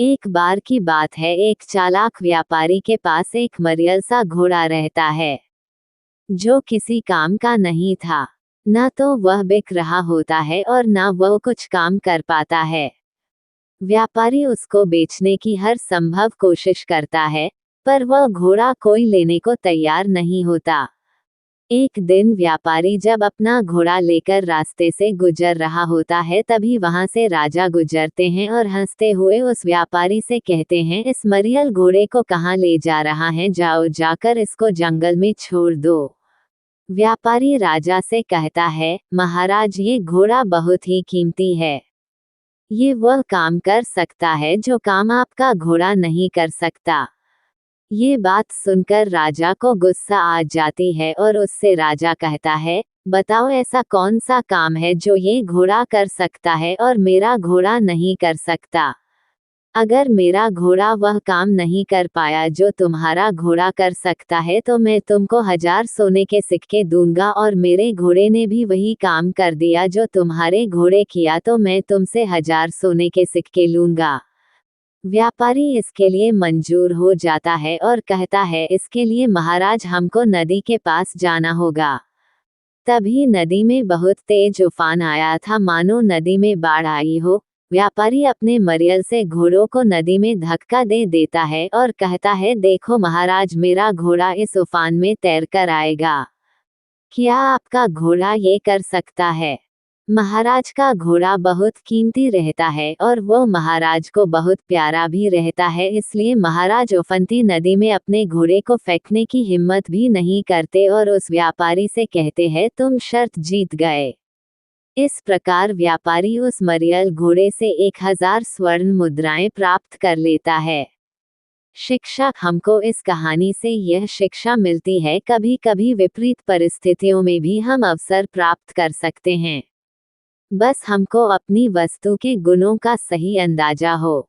एक बार की बात है, एक चालाक व्यापारी के पास एक मरियल सा घोड़ा रहता है जो किसी काम का नहीं था। न तो वह बिक रहा होता है और न वह कुछ काम कर पाता है। व्यापारी उसको बेचने की हर संभव कोशिश करता है, पर वह घोड़ा कोई लेने को तैयार नहीं होता। एक दिन व्यापारी जब अपना घोड़ा लेकर रास्ते से गुजर रहा होता है, तभी वहां से राजा गुजरते हैं और हंसते हुए उस व्यापारी से कहते हैं, इस मरियल घोड़े को कहाँ ले जा रहा है, जाओ जाकर इसको जंगल में छोड़ दो। व्यापारी राजा से कहता है, महाराज ये घोड़ा बहुत ही कीमती है। ये वह काम कर सकता है जो काम आपका घोड़ा नहीं कर सकता। ये बात सुनकर राजा को गुस्सा आ जाती है और उससे राजा कहता है, बताओ ऐसा कौन सा काम है जो ये घोड़ा कर सकता है और मेरा घोड़ा नहीं कर सकता। अगर मेरा घोड़ा वह काम नहीं कर पाया जो तुम्हारा घोड़ा कर सकता है, तो मैं तुमको 1000 सोने के सिक्के दूंगा, और मेरे घोड़े ने भी वही काम कर दिया जो तुम्हारे घोड़े किया, तो मैं तुमसे 1000 सोने के सिक्के लूंगा। व्यापारी इसके लिए मंजूर हो जाता है और कहता है, इसके लिए महाराज हमको नदी के पास जाना होगा। तभी नदी में बहुत तेज उफान आया था, मानो नदी में बाढ़ आई हो। व्यापारी अपने मरियल से घोड़ों को नदी में धक्का दे देता है और कहता है, देखो महाराज, मेरा घोड़ा इस उफान में तैरकर आएगा। क्या आपका घोड़ा ये कर सकता है? महाराज का घोड़ा बहुत कीमती रहता है और वो महाराज को बहुत प्यारा भी रहता है, इसलिए महाराज उफनती नदी में अपने घोड़े को फेंकने की हिम्मत भी नहीं करते और उस व्यापारी से कहते हैं, तुम शर्त जीत गए। इस प्रकार व्यापारी उस मरियल घोड़े से 1000 स्वर्ण मुद्राएं प्राप्त कर लेता है। शिक्षा, हमको इस कहानी से यह शिक्षा मिलती है, कभी कभी विपरीत परिस्थितियों में भी हम अवसर प्राप्त कर सकते हैं। बस हमको अपनी वस्तु के गुणों का सही अंदाजा हो।